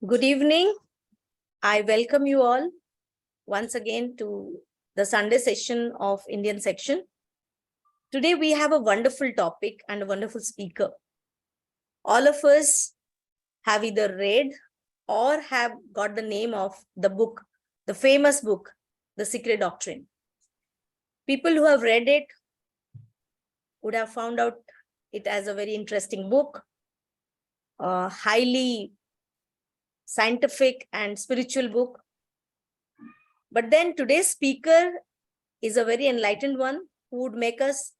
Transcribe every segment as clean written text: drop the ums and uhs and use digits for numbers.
Good evening. I welcome you all once again to the Sunday session of Indian section. Today we have a wonderful topic and a wonderful speaker. All of us have either read or have got the name of the book, the famous book, The Secret Doctrine. People who have read it would have found out it as a very interesting book, highly scientific and spiritual book. But then today's speaker is a very enlightened one who would make us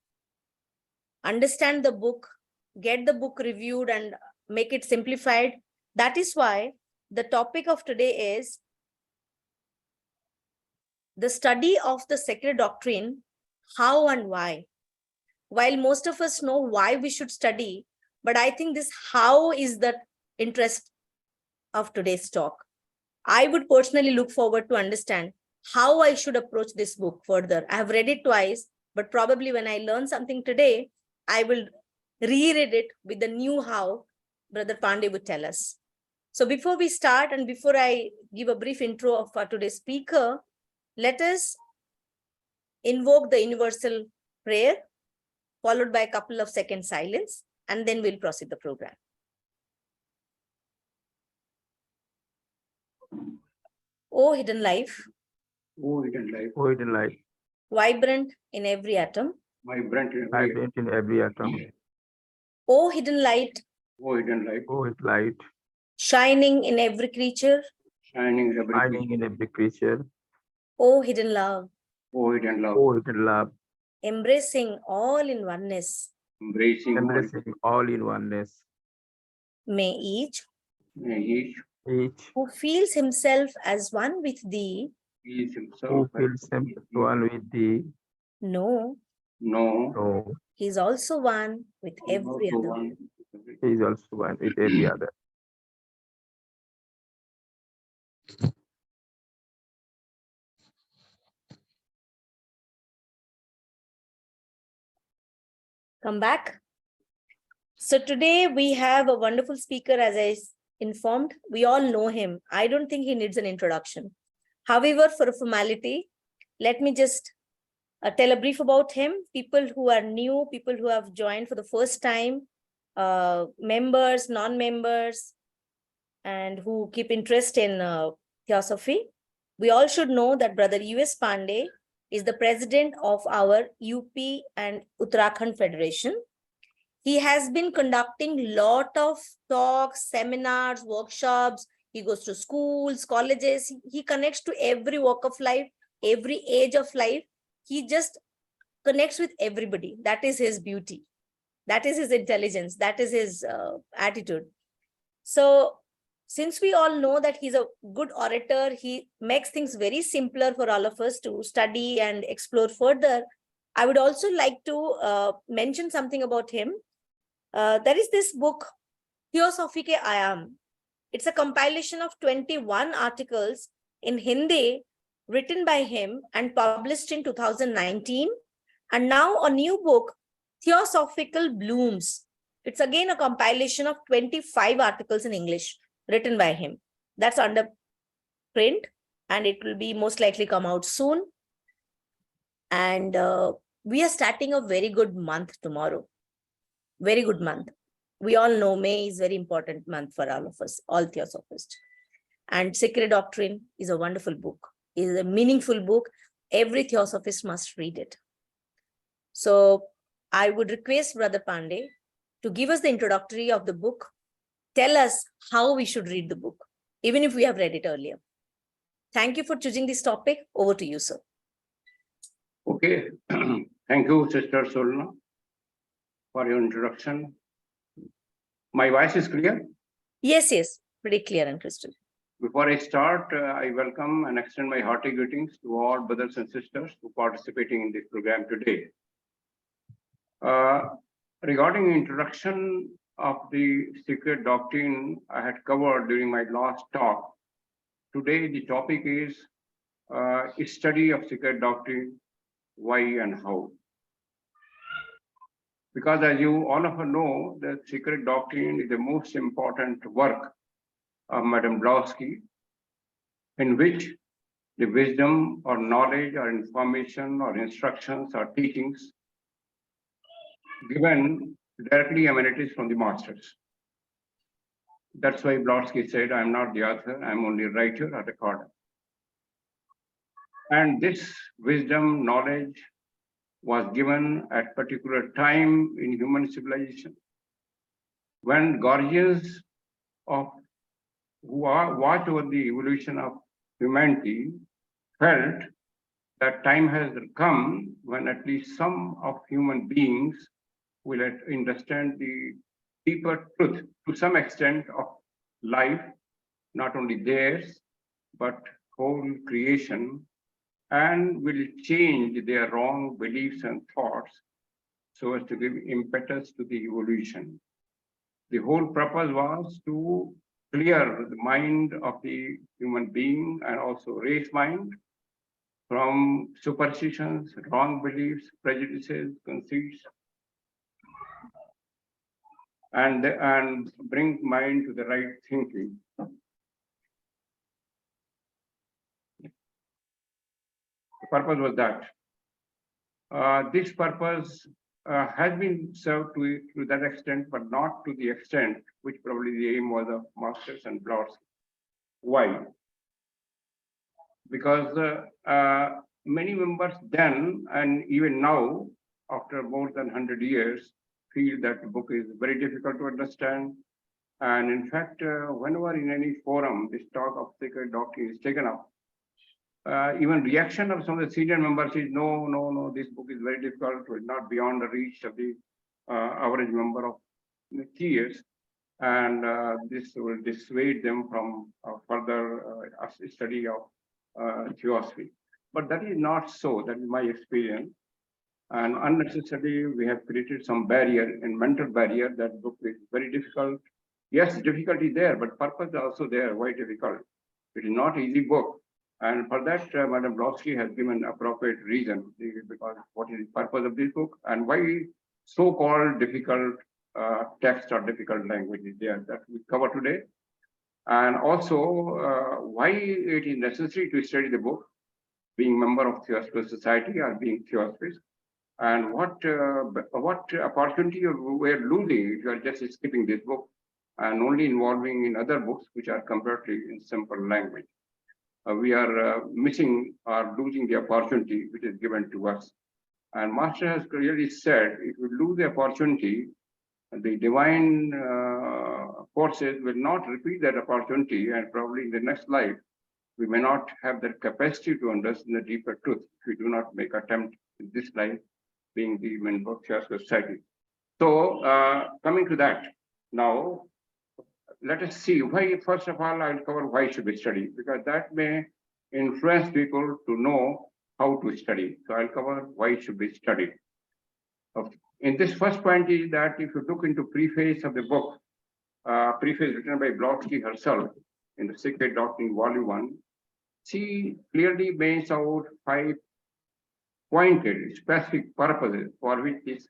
understand the book, get the book reviewed and make it simplified. That is why the topic of today is the study of the sacred doctrine, how and why. While most of us know why we should study, but I think this how is the interest of today's talk. I would personally look forward to understand how I should approach this book further. I have read it twice, but probably when I learn something today, I will reread it with the new how Brother Pandey would tell us. So before we start and before I give a brief intro of our today's speaker, let us invoke the universal prayer, followed by a couple of seconds silence, and then we'll proceed the program. O hidden life, O hidden life, O hidden light, vibrant in every atom. vibrant in every vibrant in every atom. O hidden light, O hidden life, O his light, shining in every creature. shining in every shining in every creature. O hidden love, O hidden love, O hidden love, embracing all in oneness. embracing all. embracing all in oneness. May each May each Each who feels himself as one with thee feels himself who as feels himself one with thee, know know he is also one with every also other. one with every. he is also one with every other. Come back. So today we have a wonderful speaker, as I informed. We all know him. I don't think he needs an introduction. However, for a formality, let me just tell a brief about him. People who are new, people who have joined for the first time, members, non-members, and who keep interest in theosophy. We all should know that Brother S Pandey is the president of our UP and Uttarakhand Federation. He has been conducting lot of talks, seminars, workshops. He goes to schools, colleges. He connects to every walk of life, every age of life. He just connects with everybody. That is his beauty. That is his intelligence. That is his attitude. So since we all know that he's a good orator, he makes things very simpler for all of us to study and explore further. I would also like to mention something about him. There is this book, Theosophy Ke Ayam. It's a compilation of 21 articles in Hindi written by him and published in 2019. And now a new book, Theosophical Blooms. It's again a compilation of 25 articles in English written by him. That's under print and it will be most likely come out soon. And we are starting a very good month tomorrow. Very good month. We all know May is very important month for all of us, all theosophists. And Sacred Doctrine is a wonderful book. It is a meaningful book. Every theosophist must read it. So I would request Brother Pandey to give us the introductory of the book. Tell us how we should read the book, even if we have read it earlier. Thank you for choosing this topic. Over to you, sir. Okay. Thank you, Sister Solna, for your introduction. My voice is clear? Yes, pretty clear and crystal. Before I start, I welcome and extend my hearty greetings to all brothers and sisters who are participating in this program today. Regarding introduction of the Secret Doctrine I had covered during my last talk, today the topic is study of Secret Doctrine, why and how. Because as you all of you know, the Secret Doctrine is the most important work of Madame Blavatsky, in which the wisdom or knowledge or information or instructions or teachings given directly emanates from the masters. That's why Blavatsky said, I'm not the author, I'm only a writer or recorder. And this wisdom, knowledge was given at particular time in human civilization, when guardians of who watch over the evolution of humanity felt that time has come when at least some of human beings will understand the deeper truth to some extent of life, not only theirs, but whole creation, and will change their wrong beliefs and thoughts so as to give impetus to the evolution. The whole purpose was to clear the mind of the human being and also race mind from superstitions, wrong beliefs, prejudices, conceits, and bring mind to the right thinking. The purpose was that. This purpose has been served to that extent, but not to the extent which probably the aim was of masters and Blavatsky. Why? Because many members then and even now, after more than 100 years, feel that the book is very difficult to understand. And in fact, whenever in any forum this talk of sacred doctrine is taken up, even reaction of some of the senior members is, no, this book is very difficult, it will not beyond the reach of the average member of years. And this will dissuade them from further study of theosophy. But that is not so, that is my experience. And unnecessarily, we have created some barrier and mental barrier that book is very difficult. Yes, difficulty there, but purpose is also there. Why difficult? It is not easy book. And for that, Madame Blavatsky has given appropriate reason, because what is the purpose of this book and why so-called difficult text or difficult language is there, that we cover today. And also why it is necessary to study the book, being member of Theosophical Society or being Theosophist, and what opportunity you are losing if you are just skipping this book and only involving in other books which are comparatively in simple language. We are missing or losing the opportunity which is given to us. And Master has clearly said, if we lose the opportunity, the divine forces will not repeat that opportunity, and probably in the next life, we may not have that capacity to understand the deeper truth if we do not make attempt in this life, being the member of Theosophical Society. So coming to that, now let us see why. First of all, I'll cover why should we study, because that may influence people to know how to study. So I'll cover why should we study. In this first point is that if you look into preface of the book, preface written by Blavatsky herself in the Sacred Doctrine, Volume 1, she clearly makes out 5 pointed specific purposes for which this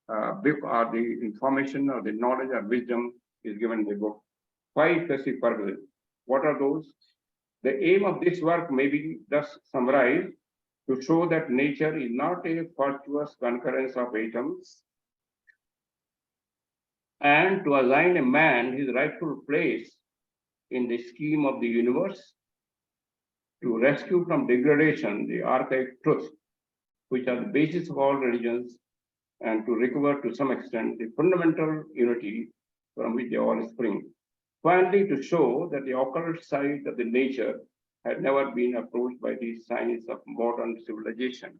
book or the information or the knowledge or wisdom is given in the book. 5 specific purposes. What are those? The aim of this work may be thus summarized: to show that nature is not a virtuous concurrence of atoms, and to assign a man his rightful place in the scheme of the universe, to rescue from degradation the archaic truths, which are the basis of all religions, and to recover to some extent the fundamental unity from which they all spring. Finally, to show that the occult side of the nature had never been approached by the science of modern civilization.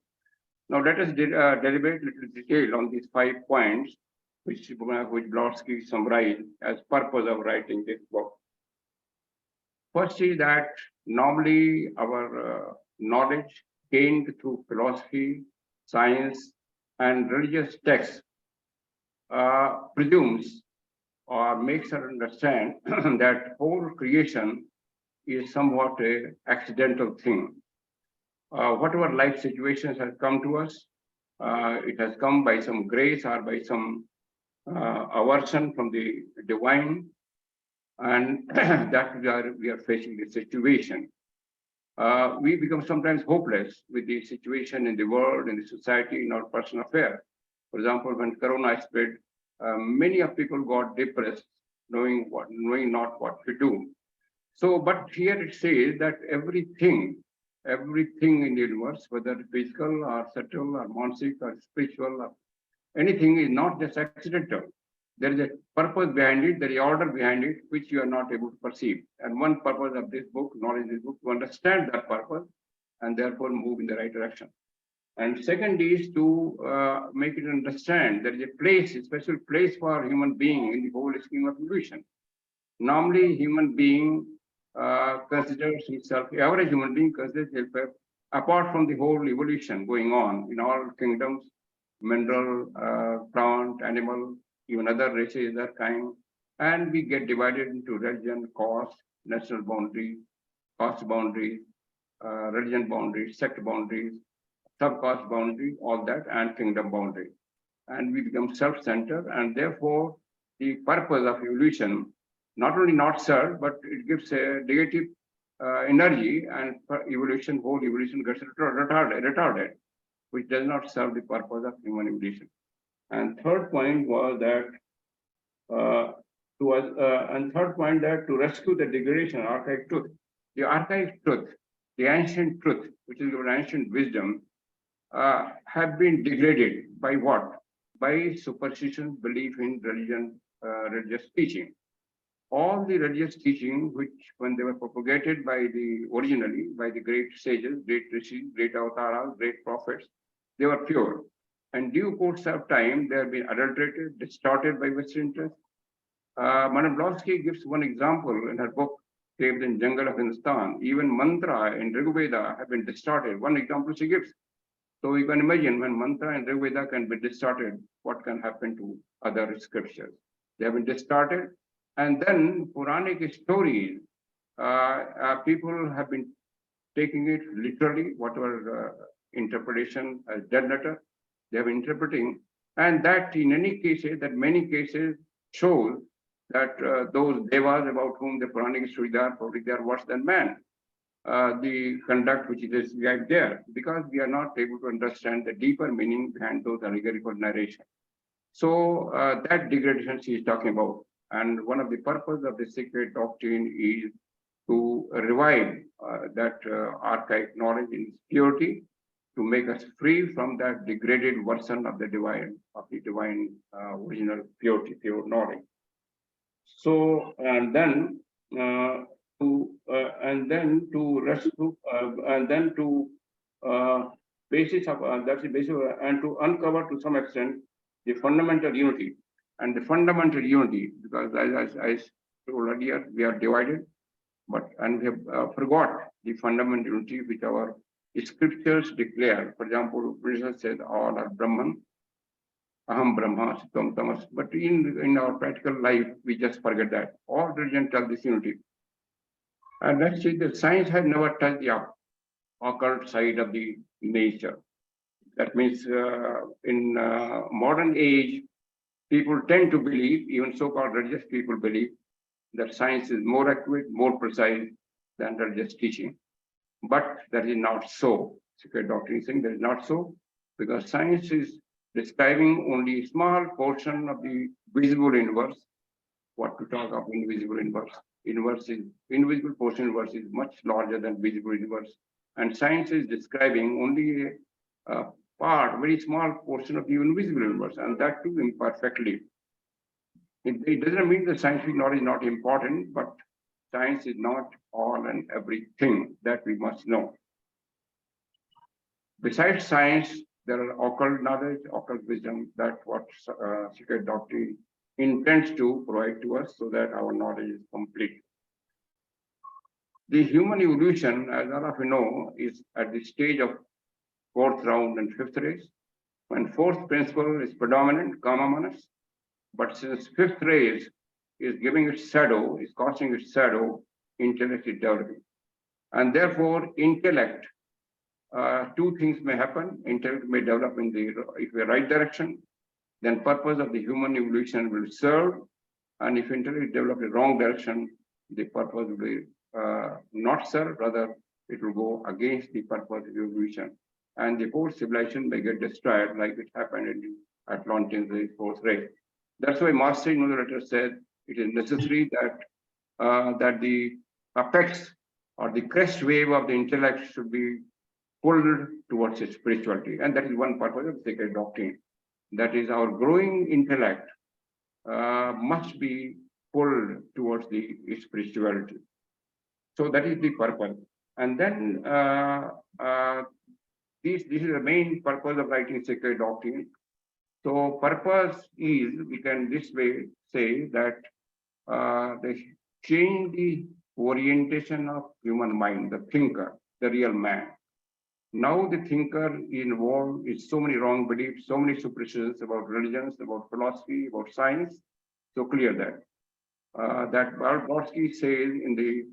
Now let us deliberate little detail on these 5 points, which Blavatsky summarized as purpose of writing this book. First is that normally our knowledge gained through philosophy, science, and religious texts presumes or makes us understand that whole creation is somewhat an accidental thing. Whatever life situations have come to us, it has come by some grace or by some aversion from the divine. And that we are facing the situation. We become sometimes hopeless with the situation in the world, in the society, in our personal affairs. For example, when Corona spread, many of people got depressed, knowing not what to do. So, but here it says that everything in the universe, whether physical or subtle or mansic or spiritual or anything, is not just accidental. There is a purpose behind it, there is order behind it, which you are not able to perceive. And one purpose of this book, knowledge this book, to understand that purpose and therefore move in the right direction. And second is to make it understand there is a place, a special place for human being in the whole scheme of evolution. Normally, human being considers himself, average human being considers himself apart from the whole evolution going on in all kingdoms, mineral, plant, animal, even other races, other kind, and we get divided into religion, caste, national boundaries, caste boundaries, religion boundaries, sect boundaries, sub-caste boundaries, all that, and kingdom boundaries. And we become self-centered, and therefore the purpose of evolution not only not served, but it gives a negative energy, and whole evolution gets retarded, which does not serve the purpose of human evolution. And third point was that to rescue the degradation of archaic truth. The archaic truth, the ancient truth, which is the ancient wisdom, have been degraded by what? By superstition, belief in religion, religious teaching. All the religious teaching, which when they were propagated originally by the great sages, great rishis, great avatars, great prophets, they were pure. And due course of time, they have been adulterated, distorted by Western interests. Madam Blonsky gives one example in her book, Caves in Jungle of Hindustan. Even mantra in Rig Veda have been distorted. One example she gives. So you can imagine when mantra and Rig Veda can be distorted, what can happen to other scriptures. They have been distorted. And then Puranic stories, people have been taking it literally, whatever interpretation as dead letter, they have been interpreting. And that in any cases, that many cases shows that those devas about whom the Puranic stories are, probably they are worse than man. The conduct which is described there, because we are not able to understand the deeper meaning behind those allegorical narrations. So that degradation she is talking about. And one of the purpose of the secret doctrine is to revive that archaic knowledge in its purity, to make us free from that degraded version of the divine original purity, pure knowledge. So and then to rescue and then to basis of that's the basis of, and to uncover to some extent the fundamental unity. And the fundamental unity, because as I told earlier, we are divided, and we have forgot the fundamental unity which our scriptures declare. For example, Buddha says all are Brahman, Aham Brahma, Sitam Tamas. But in our practical life, we just forget that. All religion tell this unity. And let's see, the science has never touched the occult side of the nature. That means in modern age, people tend to believe, even so-called religious people believe, that science is more accurate, more precise than religious teaching. But that is not so. Secret doctrine is saying that is not so, because science is describing only a small portion of the visible universe. What to talk of invisible universe? Invisible portion universe is much larger than visible universe. And science is describing only a very small portion of the invisible universe, and that too imperfectly. It doesn't mean that scientific knowledge is not important, but science is not all and everything that we must know. Besides science, there are occult knowledge, occult wisdom, that what secret doctrine intends to provide to us so that our knowledge is complete. The human evolution, as all of you know, is at the stage of fourth round and fifth race. When fourth principle is predominant, karma manas, but since fifth race is giving its shadow, is casting its shadow, intellect is developing. And therefore, intellect, two things may happen. Intellect may develop in the right direction, then purpose of the human evolution will serve, And if intellect develops a wrong direction, the purpose will be not served, rather it will go against the purpose of evolution. And the whole civilization may get destroyed like it happened in the Atlantis, the fourth race. That's why Master in the letter said it is necessary that that the apex or the crest wave of the intellect should be pulled towards its spirituality. And that is one purpose of sacred doctrine. That is, our growing intellect must be pulled towards the spirituality. So that is the purpose. And then this is the main purpose of writing sacred doctrine. So purpose is, we can this way say that they change the orientation of human mind, the thinker, the real man. Now the thinker is involved in so many wrong beliefs, so many superstitions about religions, about philosophy, about science. So clear that Balbotsky says in the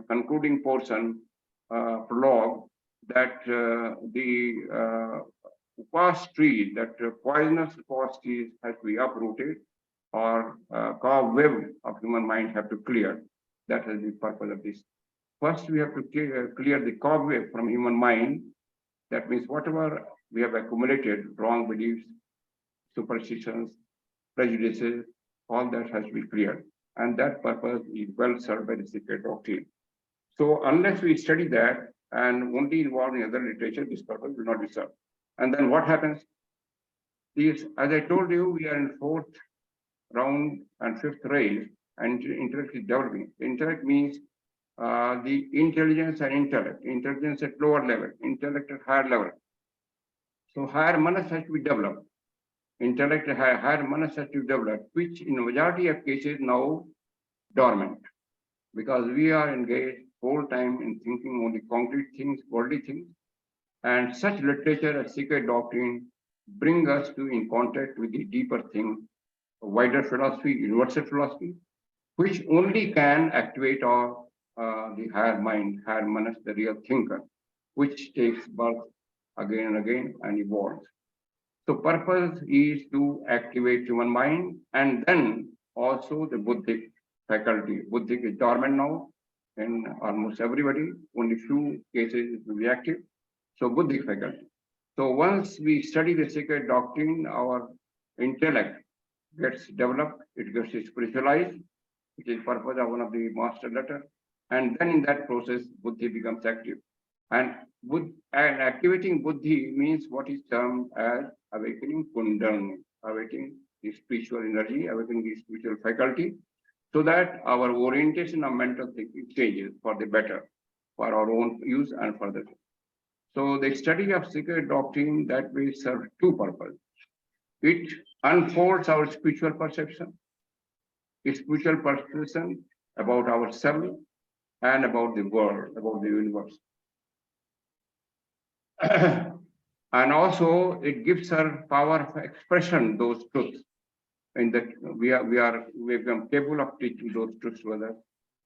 concluding portion, prologue, that the upas trees, that poisonous upas trees has to be uprooted, or cobweb of human mind have to clear. That is the purpose of this. First, we have to clear the cobweb from human mind. That means whatever we have accumulated, wrong beliefs, superstitions, prejudices, all that has to be cleared. And that purpose is well served by the sacred doctrine. So unless we study that and only involved in other literature, this purpose will not be served. And then what happens? These, as I told you, we are in fourth round and fifth race, and intellect is developing. Intellect means the intelligence and intellect. Intelligence at lower level, intellect at higher level. So higher manas has to be developed. Intellect at higher manas has to be developed, which in majority of cases now dormant, because we are engaged whole time in thinking only concrete things, worldly things, and such literature as sacred doctrine bring us to in contact with the deeper thing, wider philosophy, universal philosophy, which only can activate our the higher mind, higher manas, the real thinker, which takes birth again and again and evolves. So purpose is to activate human mind, and then also the Buddhic faculty. Buddhic is dormant now in almost everybody, only few cases it will be active. So Buddhic faculty. So once we study the sacred doctrine, our intellect gets developed, it gets spiritualized, which is purpose of one of the master letter. And then in that process, Buddhi becomes active. And activating Buddhi means what is termed as awakening Kundalini, awakening the spiritual energy, awakening the spiritual faculty, so that our orientation of mental thinking changes for the better, for our own use and for the. So the study of sacred doctrine that way serves two purposes. It unfolds our spiritual perception, spiritual perception about ourselves and about the world, about the universe. And also it gives her power of expression, those truths. In that we become capable of teaching those truths to others,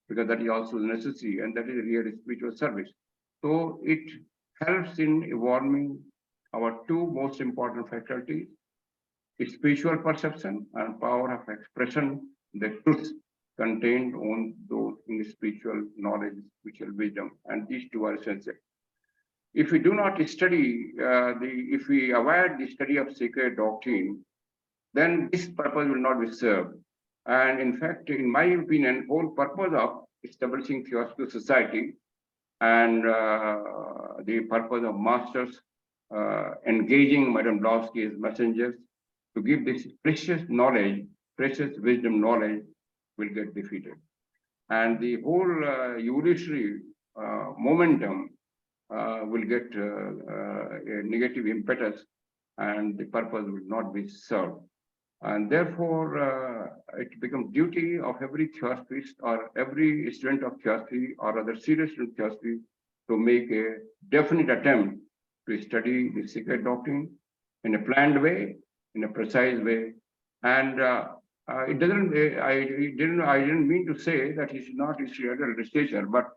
because that is also necessary, and that is a real spiritual service. So it helps in evolving our two most important faculties, spiritual perception and power of expression, the truths contained on those in spiritual knowledge, spiritual wisdom, and these two are essential. If we do not study if we avoid the study of sacred doctrine, then this purpose will not be served. And in fact, in my opinion, whole purpose of establishing Theosophical Society and the purpose of masters engaging Madame Blavatsky as messengers to give this precious knowledge, precious wisdom knowledge, will get defeated. And the whole evolutionary momentum will get a negative impetus, and the purpose will not be served. And therefore, it becomes duty of every theosophist or every student of theosophy or other serious student of theosophy to make a definite attempt to study the sacred doctrine in a planned way, in a precise way. And it doesn't. I didn't mean to say that he should not study other literature, but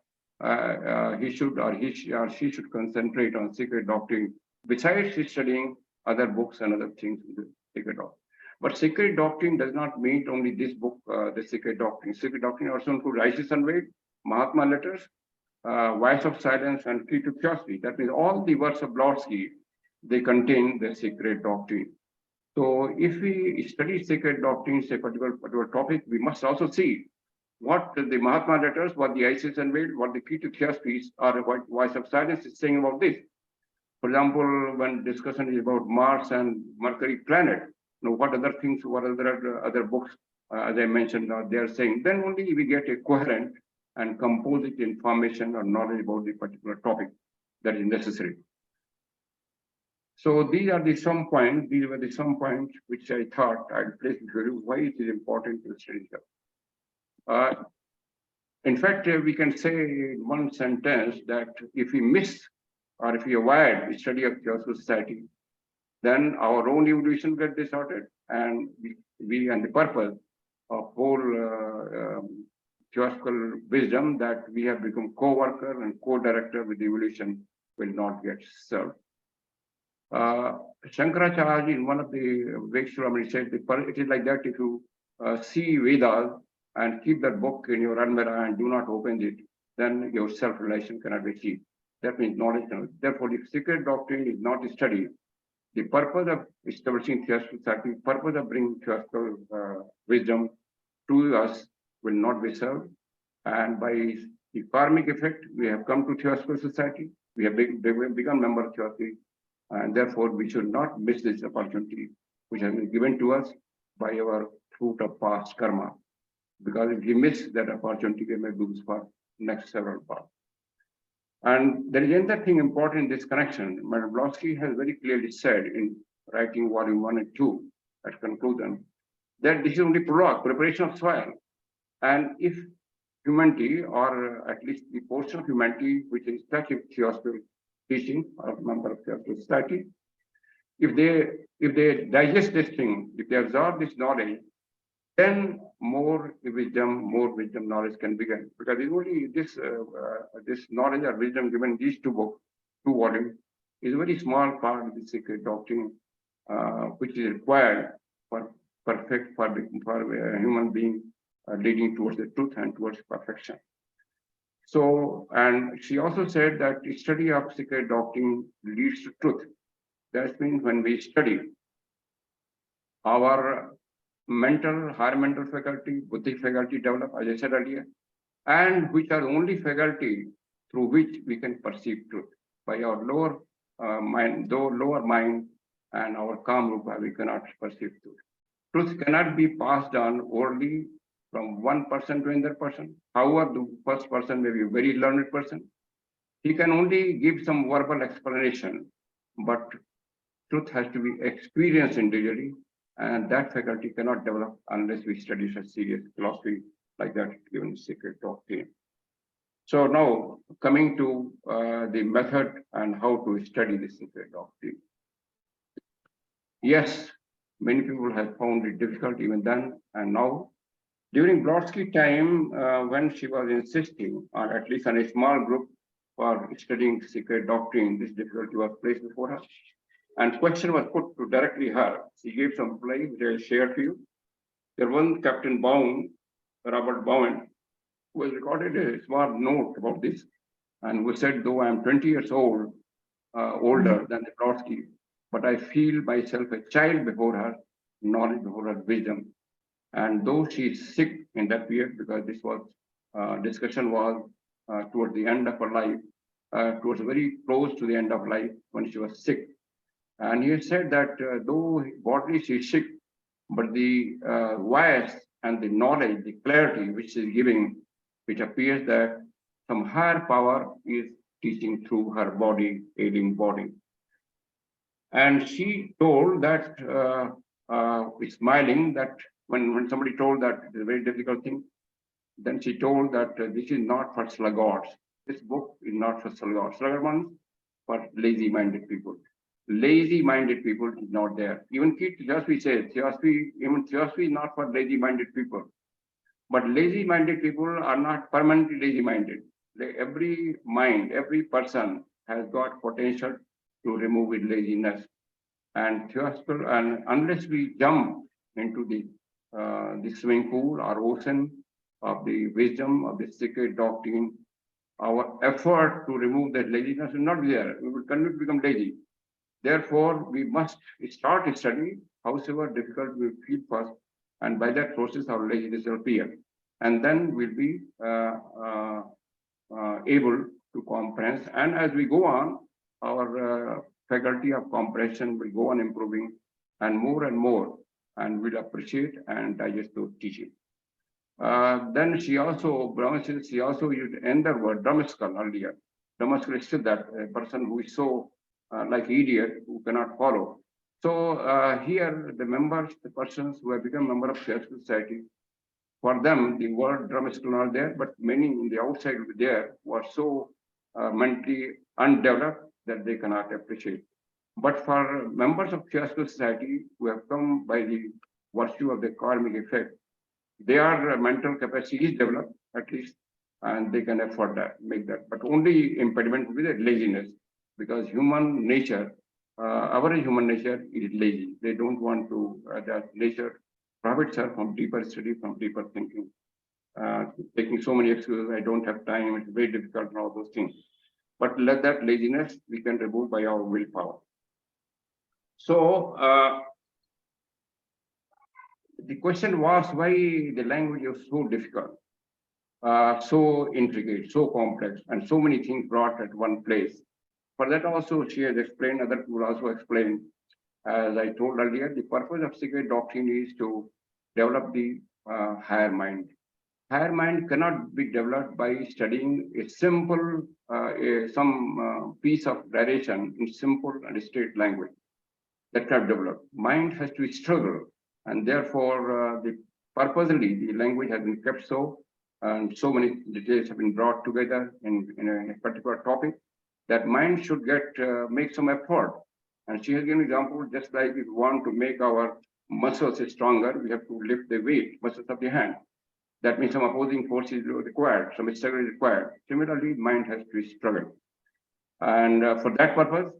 he should or she should concentrate on sacred doctrine besides studying other books and other things in the sacred doctrine. But secret doctrine does not mean only this book, the secret doctrine. Secret doctrine also includes Rises Unveiled, Mahatma Letters, Voice of Silence, and Key to Curiosity. That means all the works of Blodsky, they contain the secret doctrine. So if we study sacred doctrines, a particular topic, we must also see what the Mahatma Letters, what the Isis Unveiled, what the Key to Curiosity or what Voice of Silence is saying about this. For example, when discussion is about Mars and Mercury planet, what other things, what other books, as I mentioned, they are saying, then only we get a coherent and composite information or knowledge about the particular topic that is necessary. So these are the some points, these were the some points which I thought I'd place before you, why it is important to study them. In fact, we can say in one sentence that if we miss or if we avoid the study of Theosophical Society, then our own evolution gets distorted, and we and the purpose of whole Theosophical wisdom that we have become co-worker and co-director with the evolution will not get served. Shankaracharya in one of the Vekshuramani said, it is like that if you see Vedas and keep that book in your almirah and do not open it, then your self-realization cannot be achieved. That means knowledge. Therefore, if secret doctrine is not studied, the purpose of establishing Theosophical Society, purpose of bringing Theosophical wisdom to us will not be served. And by the karmic effect, we have come to Theosophical Society. We have become member of Theosophy. And therefore, we should not miss this opportunity, which has been given to us by our fruit of past karma. Because if we miss that opportunity, we may lose for next several paths. And there is another thing important in this connection. Madam Blodsky has very clearly said in writing volume 1 and 2 at conclusion, that this is only prologue, preparation of soil. And if humanity, or at least the portion of humanity which is touch with Theosophical teaching or a member of Theosophical Society, if they digest this thing, if they absorb this knowledge, then more wisdom knowledge can begin. Because it's only this knowledge or wisdom given in these two volumes is a very small part of the secret doctrine, which is required for a human being leading towards the truth and towards perfection. So, and she also said that the study of secret doctrine leads to truth. That means when we study, our higher mental faculty, buddhic faculty develop, as I said earlier, and which are only faculty through which we can perceive truth. By our lower mind and our calm rupa, we cannot perceive truth. Truth cannot be passed on orally from one person to another person. However, the first person may be a very learned person. He can only give some verbal explanation, but truth has to be experienced individually, and that faculty cannot develop unless we study such serious philosophy like that given in secret doctrine. So now coming to the method and how to study the secret doctrine. Yes, many people have found it difficult even then and now. During Blodsky time, when she was insisting, or at least on a small group for studying secret doctrine, this difficulty was placed before her. And question was put to directly her. She gave some reply, which I will share to you. There was Captain Bowen, Robert Bowen, who has recorded a small note about this, and who said, though I am 20 years old, older than the Blodsky, but I feel myself a child before her, knowledge before her, wisdom. And though she is sick in that period, because this was discussion was towards the end of her life, towards very close to the end of life when she was sick. And he said that though bodily she is sick, but the voice and the knowledge, the clarity which she is giving, which appears that some higher power is teaching through her body, ailing body. And she told that, smiling, that when somebody told that it's a very difficult thing, then she told that this is not for sluggards. This book is not for sluggards. Sluggard ones for lazy-minded people. Lazy-minded people is not there. Even Theosophy says, Theosophy is not for lazy-minded people. But lazy-minded people are not permanently lazy-minded. Every mind, every person has got potential to remove its laziness. And Theosophical, and unless we jump into the swimming pool or ocean of the wisdom of the secret doctrine, our effort to remove that laziness will not be there. We will continue to become lazy. Therefore, we must start a study, however difficult we feel first, and by that process, our laziness will appear. And then we'll be able to comprehend. And as we go on, our faculty of comprehension will go on improving and more, and we'll appreciate and digest those teachings. Then she also used another word, drumskull earlier. Drumskull is still that person who is so like idiot who cannot follow. So here the members, the persons who have become member of Theosophical Society, for them the word drumskull not there, but many in the outside there were so mentally undeveloped that they cannot appreciate. But for members of Theosophical Society who have come by the virtue of the karmic effect, their mental capacity is developed at least, and they can afford that, make that. But only impediment will be the laziness, because human nature, our human nature is lazy. They don't want to, that nature prohibits her from deeper study, from deeper thinking. Taking so many excuses, I don't have time, it's very difficult, and all those things. But let that laziness, we can remove by our willpower. So, the question was why the language is so difficult, so intricate, so complex, and so many things brought at one place. For that also she has explained, other people also explained, as I told earlier, the purpose of secret doctrine is to develop the higher mind. Higher mind cannot be developed by studying a simple, some piece of narration in simple and straight language. That cannot develop. Mind has to struggle, and therefore purposely the language has been kept so, and so many details have been brought together in a particular topic, that mind should make some effort. And she has given an example, just like if we want to make our muscles stronger, we have to lift the weight, muscles of the hand. That means some opposing force is required, some struggle is required. Similarly, mind has to struggle. And for that purpose,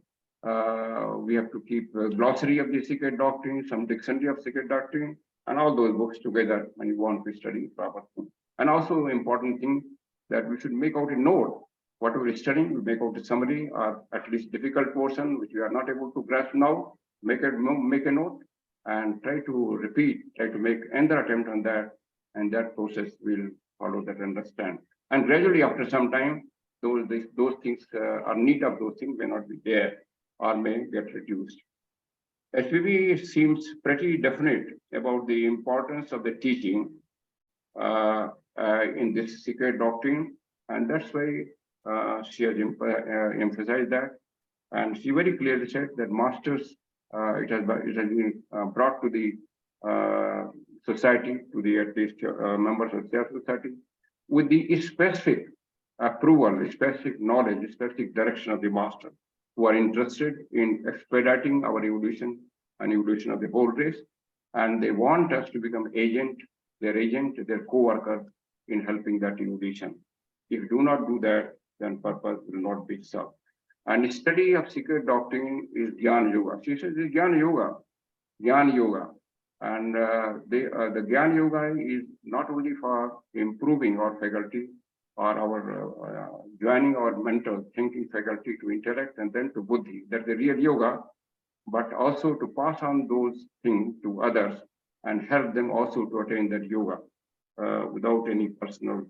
we have to keep a glossary of the secret doctrine, some dictionary of secret doctrine, and all those books together when you want to study proper thing. And also important thing that we should make out a note. What we are studying, we make out a summary or at least difficult portion which we are not able to grasp now, make a note and try to repeat, try to make another attempt on that, and that process will follow that understand. And gradually after some time, those things or need of those things may not be there or may get reduced. SPB seems pretty definite about the importance of the teaching in this secret doctrine, and that's why she has emphasized that. And she very clearly said that masters, it has been brought to the society, to the at least members of the society, with the specific approval, specific knowledge, specific direction of the master, who are interested in expediting our evolution and evolution of the whole race. And they want us to become their co-worker in helping that evolution. If you do not do that, then purpose will not be served. And the study of secret doctrine is Jnana Yoga. She says it's Jnana Yoga. And the Jnana Yoga is not only for improving our faculty or our joining our mental thinking faculty to intellect and then to buddhi. That's the real yoga, but also to pass on those things to others and help them also to attain that yoga without any personal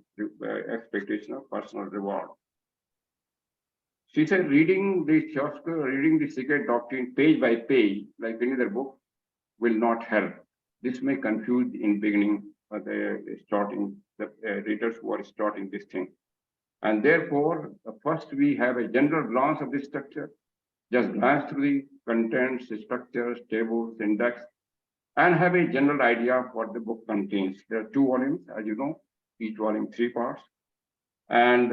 expectation of personal reward. She said reading the secret doctrine page by page, like any other book, will not help. This may confuse in beginning the readers who are starting this thing. And therefore, first we have a general glance of this structure, just glance through the contents, the structures, tables, index, and have a general idea of what the book contains. There are 2 volumes, as you know, each volume 3 parts. And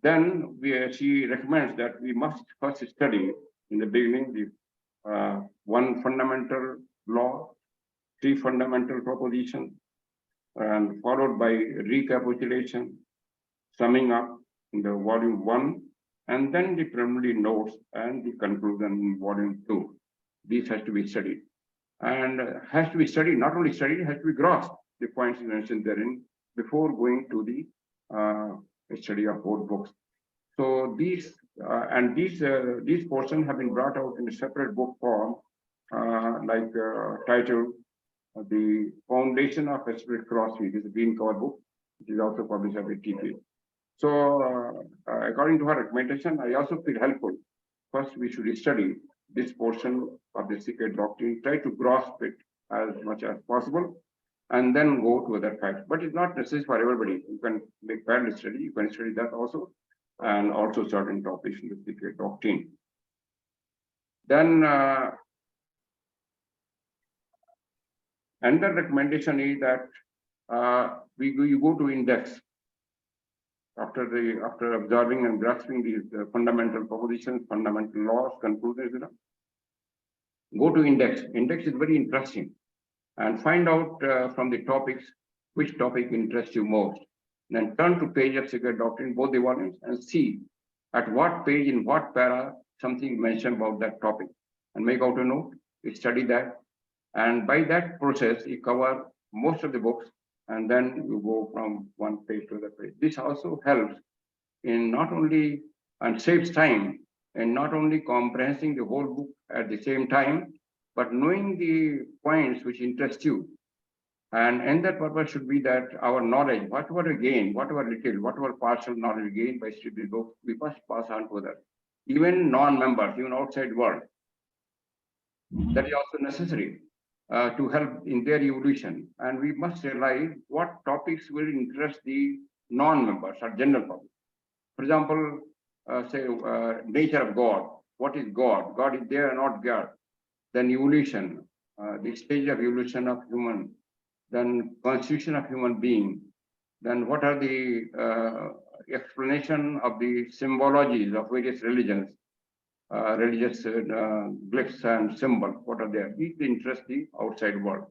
then she recommends that we must first study in the beginning the 1 fundamental law, 3 fundamental propositions, and followed by recapitulation, summing up in the volume 1, and then the preliminary notes and the conclusion in volume 2. These has to be studied. and has to be studied, not only studied, has to be grasped, the points mentioned therein, before going to the study of both books. So these portions have been brought out in a separate book form, titled The Foundation of Spirit Philosophy. This is a green cover book, which is also published by TP. So according to her recommendation, I also feel helpful. First, we should study this portion of the secret doctrine, try to grasp it as much as possible, and then go to other facts. But it's not necessary for everybody. You can make parallel study, you can study that also, and also certain topics in the secret doctrine. Then another recommendation is that you go to index after observing and grasping these fundamental propositions, fundamental laws, conclusions. Go to index. Index is very interesting, and find out from the topics which topic interests you most. Then turn to page of secret doctrine, both the volumes, and see at what page, in what para, something mentioned about that topic, and make out a note. You study that, and by that process, you cover most of the books, and then you go from one page to the page. This also helps in not only, and saves time, in not only comprehending the whole book at the same time, but knowing the points which interest you. And that purpose should be that our knowledge, whatever we gain, whatever little, whatever partial knowledge we gain by studying the book, we must pass on to others, even non-members, even outside world. That is also necessary to help in their evolution. And we must realize what topics will interest the non-members or general public. For example, say nature of God. What is God? God is there or not God? Then evolution, the stage of evolution of human, then constitution of human being, then what are the explanation of the symbologies of various religions, religious glyphs and symbols, what are there? These interest the outside world.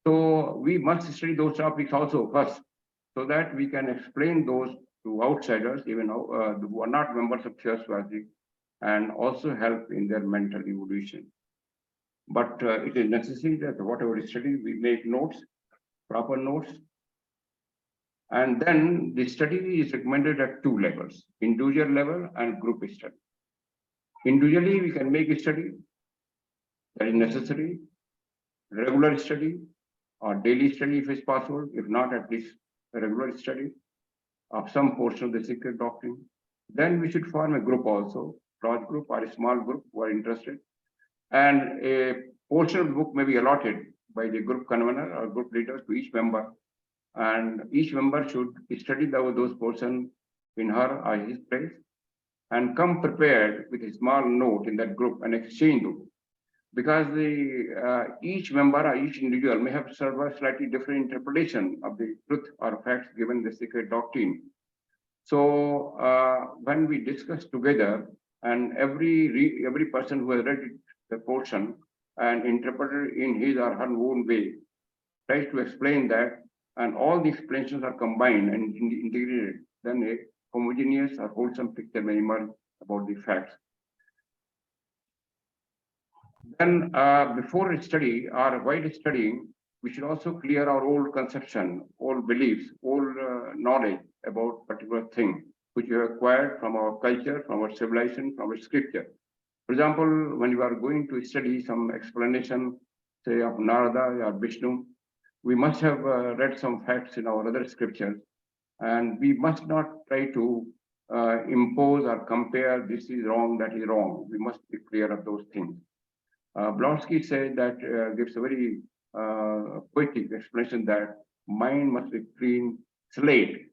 So we must study those topics also first, so that we can explain those to outsiders, even who are not members of Churchwadi, and also help in their mental evolution. But it is necessary that whatever we study, we make notes, proper notes. And then the study is recommended at two levels, individual level and group study. Individually, we can make a study that is necessary, regular study or daily study if it's possible, if not at least a regular study of some portion of the secret doctrine. Then we should form a group also, large group or a small group who are interested. And a portion of the book may be allotted by the group convener or group leader to each member. And each member should study those portions in her or his place and come prepared with a small note in that group and exchange them. Because each member or each individual may have slightly different interpretation of the truth or facts given the secret doctrine. So when we discuss together, and every person who has read the portion and interpreted in his or her own way, tries to explain that, and all the explanations are combined and integrated, then a homogeneous or wholesome picture may emerge about the facts. Then before study or while studying, we should also clear our old conception, old beliefs, old knowledge about particular thing, which we have acquired from our culture, from our civilization, from our scripture. For example, when you are going to study some explanation, say of Narada or Vishnu, we must have read some facts in our other scriptures, and we must not try to impose or compare this is wrong, that is wrong. We must be clear of those things. Blonsky said that gives a very poetic explanation that mind must be clean slate.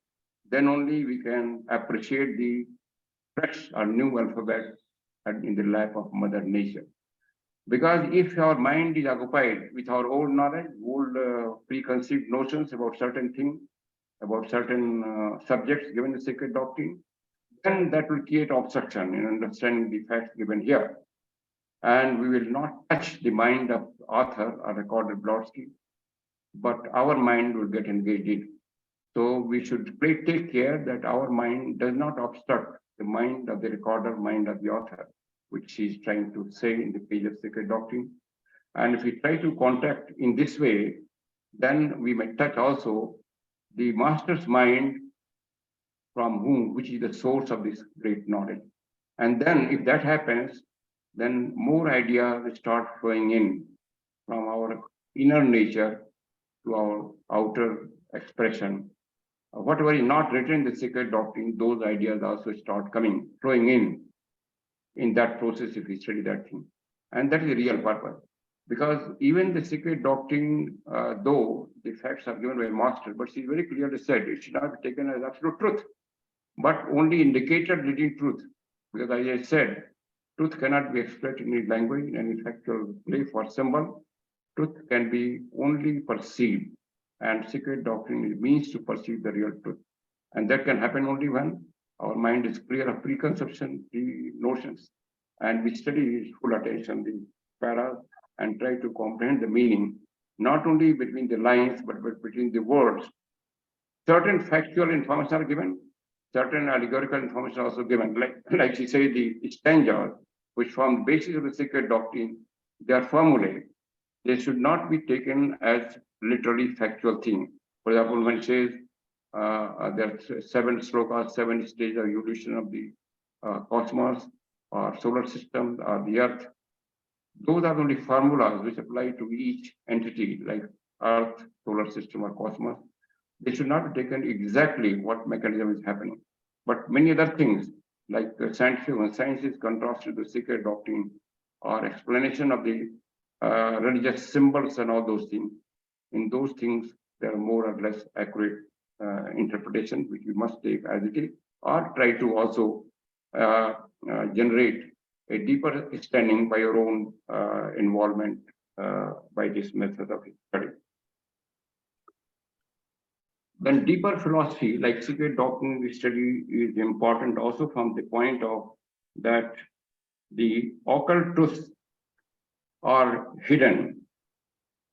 Then only we can appreciate the fresh or new alphabet in the life of Mother Nature. Because if our mind is occupied with our old knowledge, old preconceived notions about certain things, about certain subjects given the sacred doctrine, then that will create obstruction in understanding the facts given here. And we will not touch the mind of author or recorder Blonsky, but our mind will get engaged in. So we should take care that our mind does not obstruct the mind of the recorder, mind of the author, which he is trying to say in the page of sacred doctrine. And if we try to contact in this way, then we may touch also the master's mind from whom, which is the source of this great knowledge. And then if that happens, then more ideas start flowing in from our inner nature to our outer expression. Whatever is not written in the sacred doctrine, those ideas also start flowing in that process if we study that thing. And that is the real purpose. Because even the sacred doctrine, though the facts are given by master, but she very clearly said it should not be taken as absolute truth, but only indicated leading truth. Because as I said, truth cannot be expressed in any language, in any factual belief or symbol. Truth can be only perceived, and sacred doctrine means to perceive the real truth. And that can happen only when our mind is clear of preconception, pre-notions, and we study with full attention the paras and try to comprehend the meaning, not only between the lines, but between the words. Certain factual information are given, certain allegorical information are also given. Like she said, the stanzas, which form the basis of the sacred doctrine, they are formulae. They should not be taken as literally factual thing. For example, when it says there are 7 slokas, 7 stages of evolution of the cosmos or solar system or the earth, those are only formulas which apply to each entity like earth, solar system or cosmos. They should not be taken exactly what mechanism is happening. But many other things like scientific, when science is contrasted to the sacred doctrine or explanation of the religious symbols and all those things, in those things, there are more or less accurate interpretation, which we must take as it is, or try to also generate a deeper understanding by your own involvement by this method of study. Then deeper philosophy, like sacred doctrine study, is important also from the point of that the occult truths are hidden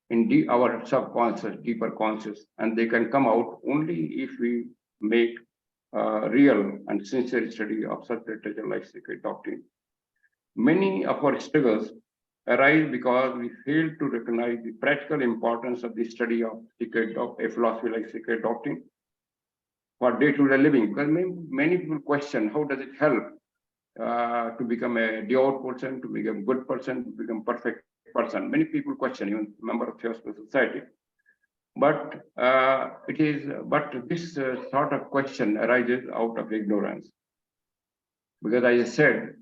in our subconscious, deeper conscious, and they can come out only if we make real and sincere study of such literature like sacred doctrine. Many of our struggles arise because we fail to recognize the practical importance of the study of a philosophy like sacred doctrine for day-to-day living. Because many people question how does it help to become a devout person, to become a good person, to become perfect person. Many people question, even member of Theosophical Society. But this sort of question arises out of ignorance. Because as I said,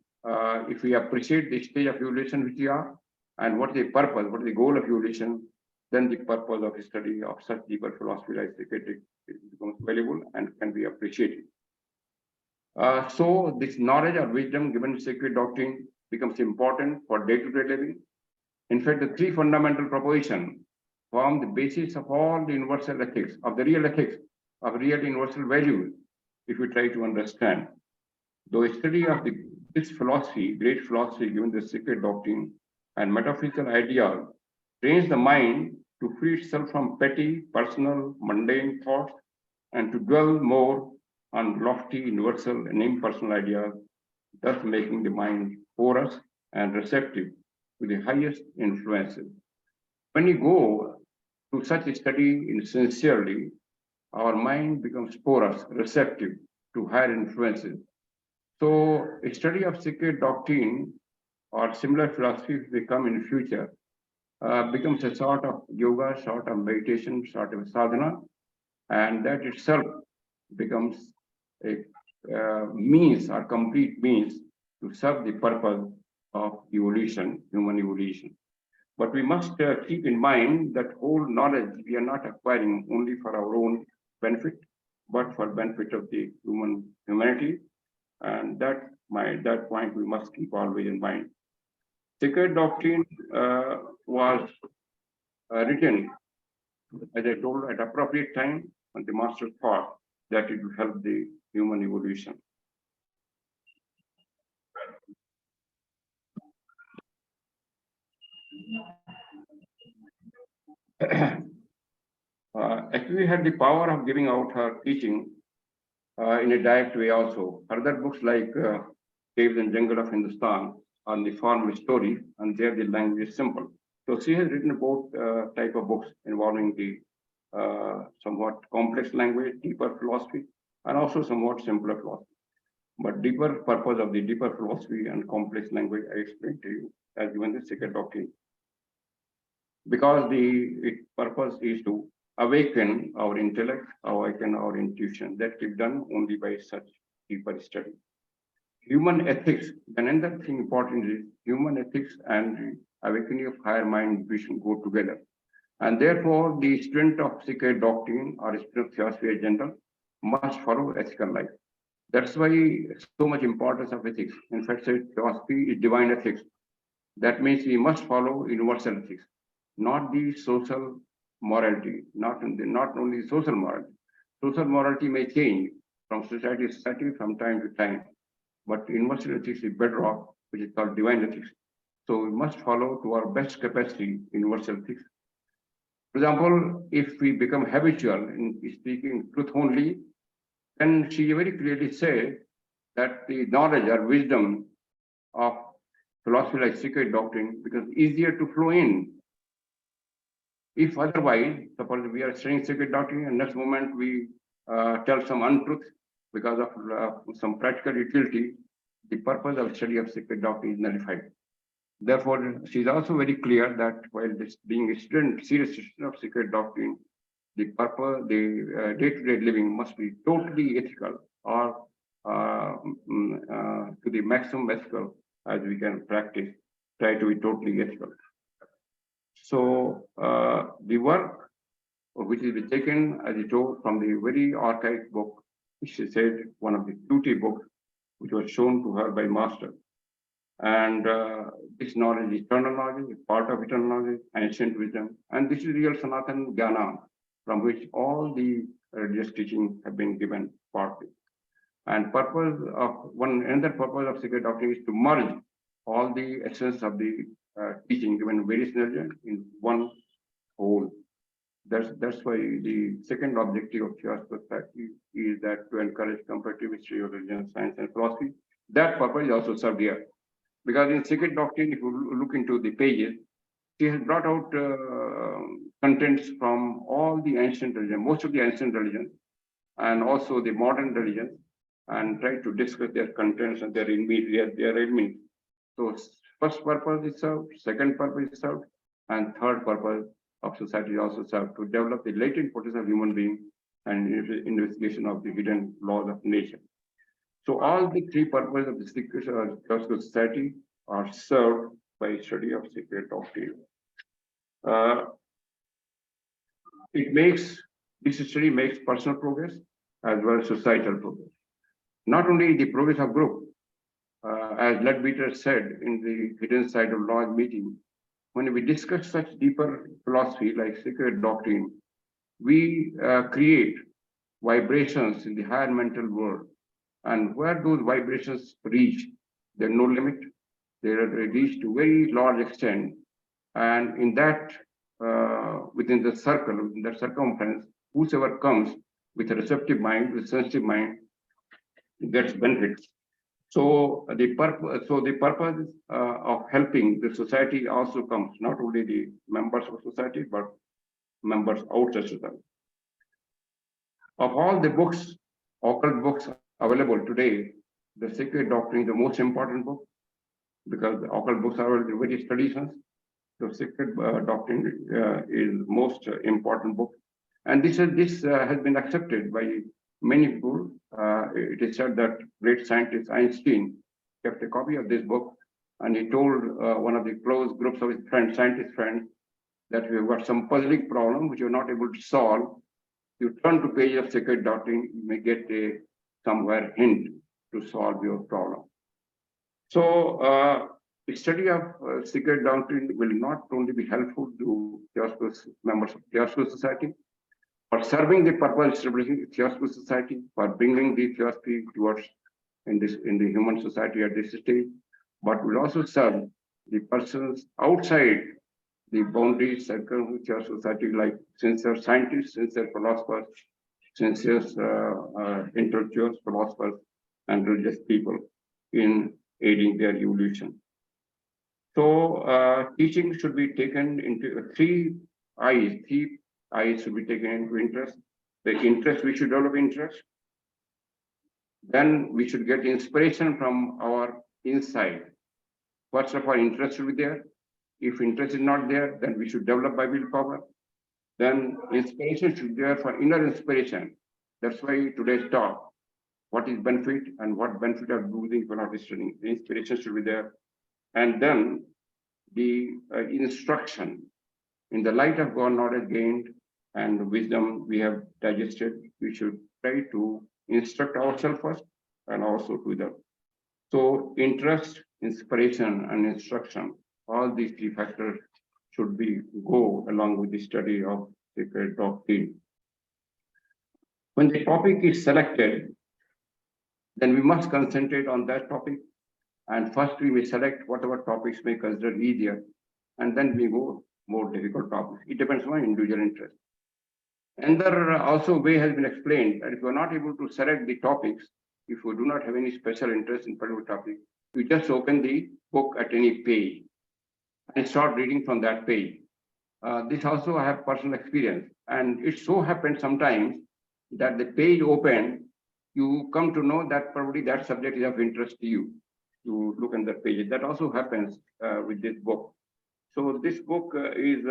if we appreciate the stage of evolution which we are, and what is the purpose, what is the goal of evolution, then the purpose of study of such deeper philosophy like sacred becomes valuable and can be appreciated. So this knowledge or wisdom given in sacred doctrine becomes important for day-to-day living. In fact, the 3 fundamental propositions form the basis of all the universal ethics, of the real ethics, of real universal values, if we try to understand. Though a study of this philosophy, great philosophy given the sacred doctrine and metaphysical ideas, trains the mind to free itself from petty, personal, mundane thoughts and to dwell more on lofty, universal, and impersonal ideas, thus making the mind porous and receptive to the highest influences. When we go to such a study sincerely, our mind becomes porous, receptive to higher influences. So a study of sacred doctrine or similar philosophy will come in the future, becomes a sort of yoga, sort of meditation, sort of sadhana, and that itself becomes a means or complete means to serve the purpose of evolution, human evolution. But we must keep in mind that whole knowledge we are not acquiring only for our own benefit, but for benefit of the humanity. And that point we must keep always in mind. Sacred doctrine was written, as I told, at appropriate time, when the master thought that it would help the human evolution. Actually had the power of giving out her teaching in a direct way also. Other books like Caves and Jungle of Hindustan on the formal story, and there the language is simple. So she has written both type of books involving the somewhat complex language, deeper philosophy, and also somewhat simpler philosophy. But deeper purpose of the deeper philosophy and complex language I explained to you as given the secret doctrine. Because its purpose is to awaken our intellect, awaken our intuition. That can be done only by such deeper study. Human ethics, another thing important is human ethics and awakening of higher mind intuition go together. And therefore, the student of secret doctrine or student of theosophy in general must follow ethical life. That's why so much importance of ethics. In fact, theosophy is divine ethics. That means we must follow universal ethics, not the social morality, not only social morality. Social morality may change from society to society from time to time, but universal ethics is bedrock, which is called divine ethics. So we must follow to our best capacity universal ethics. For example, if we become habitual in speaking truth only, then she very clearly said that the knowledge or wisdom of philosophy like secret doctrine becomes easier to flow in. If otherwise, suppose we are studying secret doctrine and next moment we tell some untruth because of some practical utility, the purpose of study of secret doctrine is nullified. Therefore, she is also very clear that while this being a student, serious student of secret doctrine, the purpose, the day-to-day living must be totally ethical or to the maximum ethical as we can practice, try to be totally ethical. So the work which is taken, as it told, from the very archaic book, which she said one of the duty books, which was shown to her by master. And this knowledge is eternal knowledge, part of eternal knowledge, ancient wisdom. And this is real Sanatan Jnana, from which all the religious teachings have been given partly. And purpose of another purpose of secret doctrine is to merge all the essence of the teaching given various religions in one whole. That's why the second objective of Theosophy Society is that to encourage comparative history of religion, science, and philosophy. That purpose is also served here. Because in secret doctrine, if you look into the pages, she has brought out contents from all the ancient religions, most of the ancient religions, and also the modern religions, and try to discuss their contents and their meaning. So first purpose is served, second purpose is served, and third purpose of society is also served to develop the latent potential of human being and investigation of the hidden laws of nature. So all the three purposes of the secret Theosophical Society are served by study of secret doctrine. This study makes personal progress as well as societal progress. Not only the progress of group, as Leadbeater said in the Hidden Side of Law meeting, when we discuss such deeper philosophy like secret doctrine, we create vibrations in the higher mental world. And where those vibrations reach, there's no limit. They reach to very large extent. And in that, within that circumference, whosoever comes with a receptive mind, with a sensitive mind, gets benefits. So the purpose of helping the society also comes, not only the members of society, but members outside society. Of all the books, occult books available today, the secret doctrine is the most important book because the occult books are very traditions. The secret doctrine is most important book, and this has been accepted by many people. It is said that great scientist Einstein kept a copy of this book, and he told one of the close groups of his friends, scientist friends, that we have got some puzzling problem which you're not able to solve. You turn to page of secret doctrine, you may get a somewhere hint to solve your problem. So the study of secret doctrine will not only be helpful to members of Theosophical Society, for serving the purpose of establishing Theosophical Society, for bringing the theosophy towards in the human society at this stage, but will also serve the persons outside the boundaries circle of Theosophical Society, like sincere scientists, sincere philosophers, sincere intellectuals, philosophers, and religious people in aiding their evolution. So teaching should be taken into three eyes. Three eyes should be taken into interest. The interest, we should develop interest. Then we should get inspiration from our inside. First of all, interest should be there. If interest is not there, then we should develop by willpower. Then inspiration should be there for inner inspiration. That's why today's talk, what is benefit and what benefit of losing for not studying. The inspiration should be there. And then the instruction in the light of God knowledge gained and wisdom we have digested, we should try to instruct ourselves first and also to them. So interest, inspiration, and instruction, all these three factors should be go along with the study of sacred doctrine. When the topic is selected, then we must concentrate on that topic. And first we may select whatever topics may consider easier, and then we go more difficult topics. It depends on individual interest. And there also way has been explained that if you are not able to select the topics, if you do not have any special interest in particular topic, you just open the book at any page and start reading from that page. This also I have personal experience, and it so happens sometimes that the page opened, you come to know that probably that subject is of interest to you. To look at the page. That also happens with this book. So this book is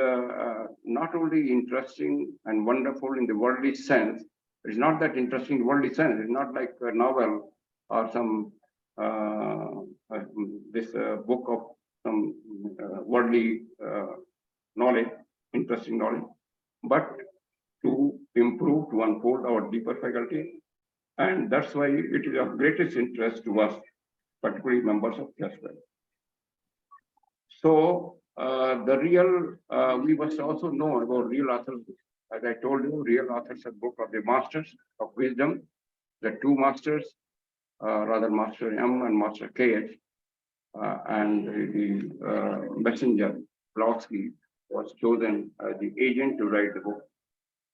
not only interesting and wonderful in the worldly sense. It's not that interesting in the worldly sense. It's not like a novel or some this book of some worldly knowledge, interesting knowledge, but to improve, to unfold our deeper faculty. And that's why it is of greatest interest to us, particularly members of class. So the real, we must also know about real authors. As I told you, real authors are book of the masters of wisdom, the two masters, rather Master M and Master KH, and the messenger, Blotsky, was chosen as the agent to write the book.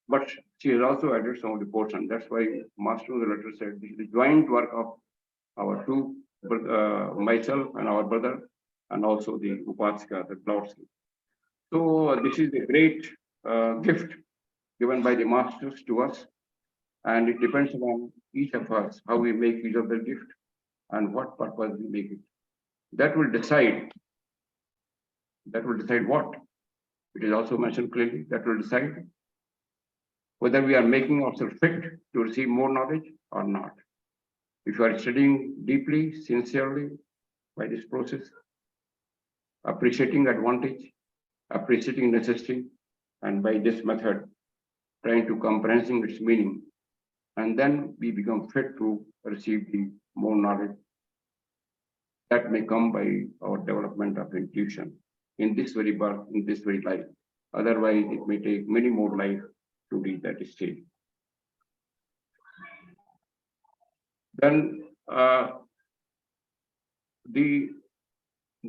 But she has also added some of the portion. That's why Master of the letter said this is the joint work of our two, myself and our brother, and also the Upasika, the Blotsky. So this is a great gift given by the masters to us, and it depends on each of us how we make use of the gift and what purpose we make it. That will decide. That will decide what. It is also mentioned clearly. That will decide whether we are making ourselves fit to receive more knowledge or not. If you are studying deeply, sincerely by this process, appreciating advantage, appreciating necessity, and by this method, trying to comprehending its meaning, and then we become fit to receive the more knowledge that may come by our development of intuition in this very birth, in this very life. Otherwise, it may take many more lives to reach that stage. Then the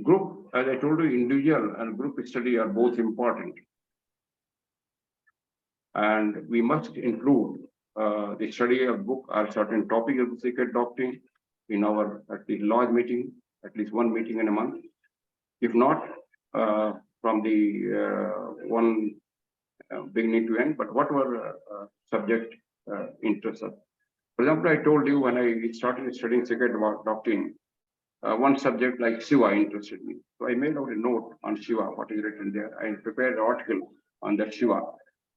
group, as I told you, individual and group study are both important. And we must include the study of book or certain topic of the sacred doctrine in our at least large meeting, at least one meeting in a month. If not, from the one beginning to end, but whatever subject interests us. For example, I told you when I started studying sacred doctrine, one subject like Shiva interested me. So I made out a note on Shiva, what is written there. I prepared an article on that Shiva.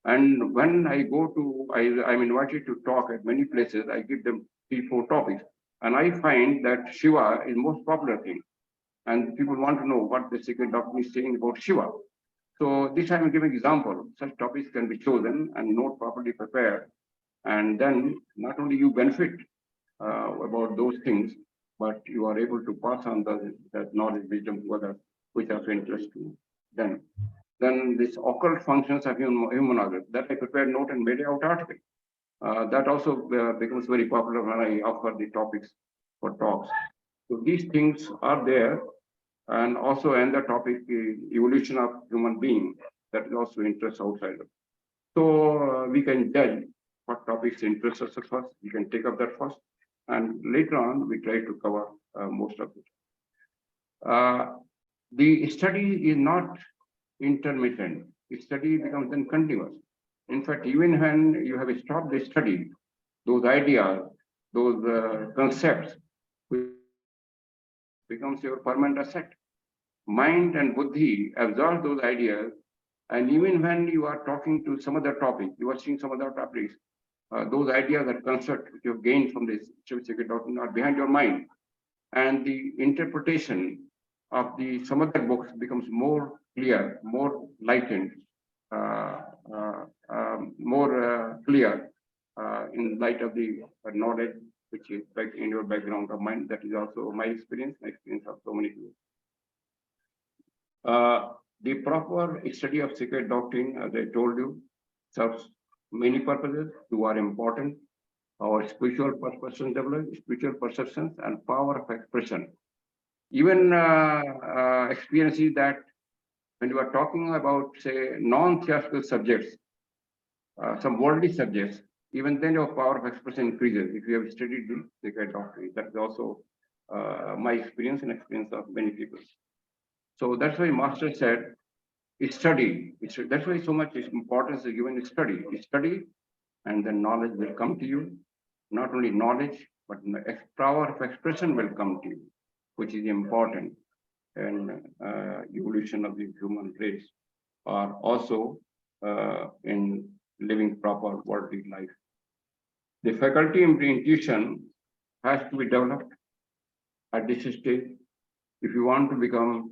And when I go to, I'm invited to talk at many places, I give them 3-4 topics. And I find that Shiva is the most popular thing. And people want to know what the sacred doctrine is saying about Shiva. So this I'm giving example. Such topics can be chosen and note properly prepared. And then not only you benefit about those things, but you are able to pass on that knowledge, wisdom to others, which are of interest to them. Then this occult functions of human organ, that I prepared note and made out article. That also becomes very popular when I offer the topics for talks. So these things are there. And also another topic, evolution of human being, that is also interest outsiders. So we can judge what topics interest us first. We can take up that first, and later on we try to cover most of it. the study is not intermittent. The study becomes then continuous. In fact, even when you have stopped the study, those ideas, those concepts becomes your permanent asset. Mind and buddhi absorb those ideas, and even when you are talking to some other topic, you are seeing some other topics, those ideas, that concept which you have gained from this sacred doctrine are behind your mind, and the interpretation of the some other books becomes more clear, more lightened, more clear in light of the knowledge which is back in your background of mind. That is also my experience of so many people. The proper study of sacred doctrine, as I told you, serves many purposes. Two are important: our spiritual perception development, spiritual perceptions, and power of expression. Even experiences that when you are talking about, say, non-theoretical subjects, some worldly subjects, even then your power of expression increases if you have studied the sacred doctrine. That is also my experience and experience of many people. So that's why Master said, study. That's why so much importance is given to study. Study, and then knowledge will come to you. Not only knowledge, but power of expression will come to you, which is important in evolution of the human race, or also in living proper worldly life. The faculty of intuition has to be developed at this stage if you want to become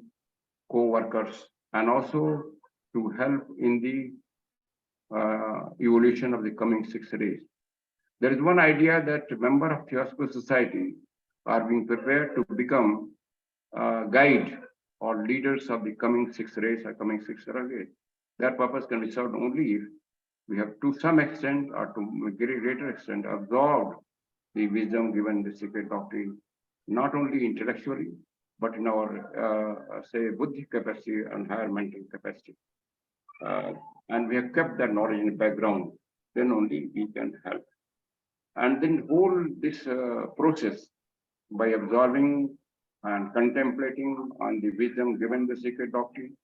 co-workers, and also to help in the evolution of the coming 6 rays. There is one idea that members of Theosophical Society are being prepared to become guide or leaders of the coming 6 rays or coming 6 rays. Their purpose can be served only if we have to some extent or to a greater extent absorbed the wisdom given the sacred doctrine, not only intellectually, but in our, say, buddhi capacity and higher mental capacity. And we have kept that knowledge in the background, then only we can help. And then hold this process by absorbing and contemplating on the wisdom given the sacred doctrine,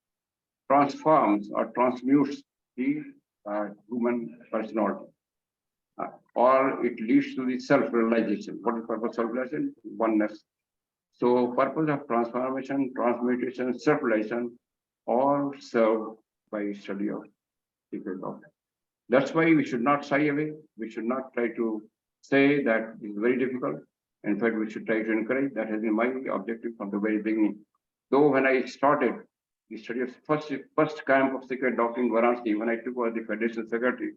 transforms or transmutes the human personality. Or it leads to the self-realization. What is the purpose of self-realization? Oneness. So purpose of transformation, transmutation, self-realization, all served by study of sacred doctrine. That's why we should not shy away. We should not try to say that it's very difficult. In fact, we should try to encourage. That has been my objective from the very beginning. Though when I started the study of first camp of sacred doctrine, Varanasi, when I took over the Federation Secretary,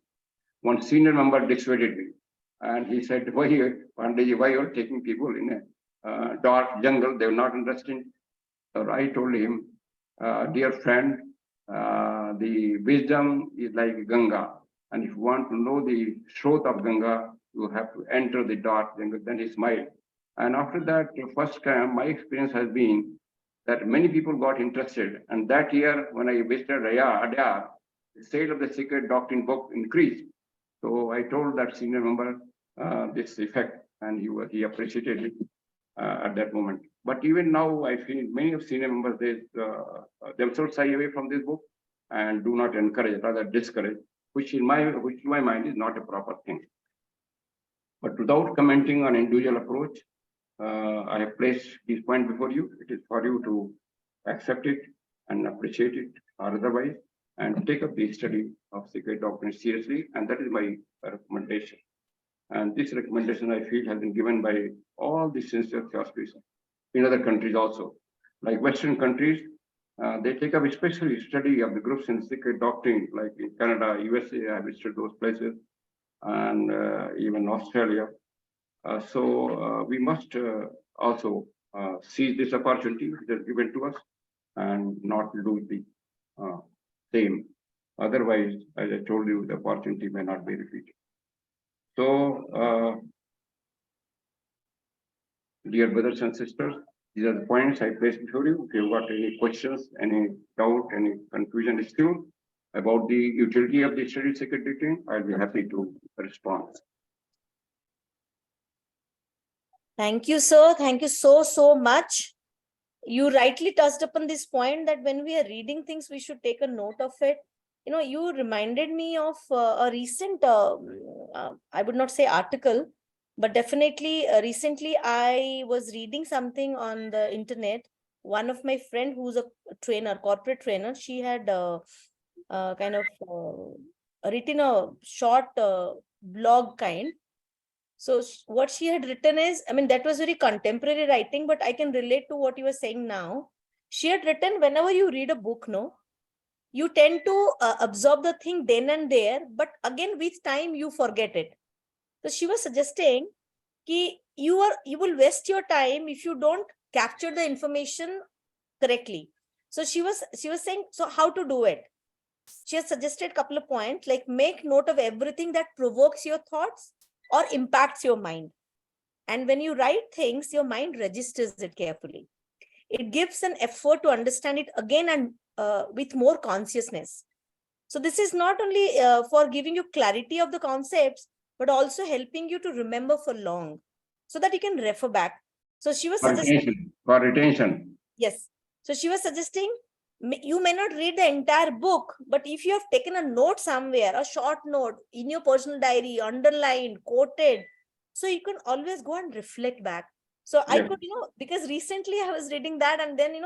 one senior member dissuaded me. And he said, why you're taking people in a dark jungle? They will not understand. So I told him, dear friend, the wisdom is like Ganga. And if you want to know the truth of Ganga, you have to enter the dark jungle. Then he smiled. And after that, first camp, my experience has been that many people got interested. And that year, when I visited Adyar, the sale of the sacred doctrine book increased. So I told that senior member this effect, and he appreciated it at that moment. But even now, I feel many of senior members, they themselves shy away from this book and do not encourage, rather discourage, which in my mind is not a proper thing. But without commenting on individual approach, I have placed this point before you. It is for you to accept it and appreciate it, or otherwise, and take up the study of sacred doctrine seriously. And that is my recommendation. And this recommendation, I feel, has been given by all the sincere theosophists in other countries also. Like Western countries, they take up especially study of the groups in sacred doctrine, like in Canada, USA, I visited those places, and even Australia. So we must also seize this opportunity that is given to us and not lose the same. Otherwise, as I told you, the opportunity may not be repeated. So, dear brothers and sisters, these are the points I placed before you. If you've got any questions, any doubt, any confusion still about the utility of the study of sacred doctrine, I'll be happy to respond. Thank you, sir. Thank you so much. you rightly touched upon this point that when we are reading things, we should take a note of it. You reminded me of a recent, I would not say article, but definitely recently I was reading something on the internet. One of my friend who's a trainer, corporate trainer, she had kind of written a short blog kind. So what she had written is, I mean, that was very contemporary writing, but I can relate to what you were saying now. She had written, whenever you read a book, no, you tend to absorb the thing then and there, but again with time you forget it. So she was suggesting that you will waste your time if you don't capture the information correctly. So she was saying, so how to do it? She has suggested a couple of points, like make note of everything that provokes your thoughts or impacts your mind. And when you write things, your mind registers it carefully. It gives an effort to understand it again and with more consciousness. So this is not only for giving you clarity of the concepts, but also helping you to remember for long so that you can refer back. So she was suggesting, For retention. yes. So she was suggesting, you may not read the entire book, but if you have taken a note somewhere, a short note in your personal diary, underlined, quoted, so you can always go and reflect back. So I Yes. could, because recently I was reading that, and then,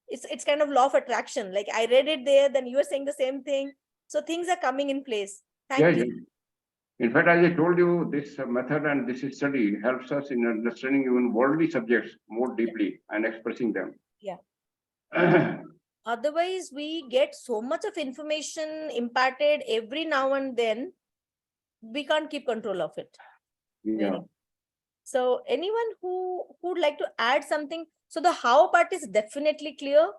it's kind of law of attraction. Like I read it there, then you were saying the same thing. So things are coming in place. Thank Yes, you. yes. In fact, as I told you, this method and this study helps us in understanding even worldly subjects more deeply and expressing them. Yeah. Otherwise, we get so much of information imparted every now and then, we can't keep control of it. Yeah. So anyone who would like to add something? So the how part is definitely clear.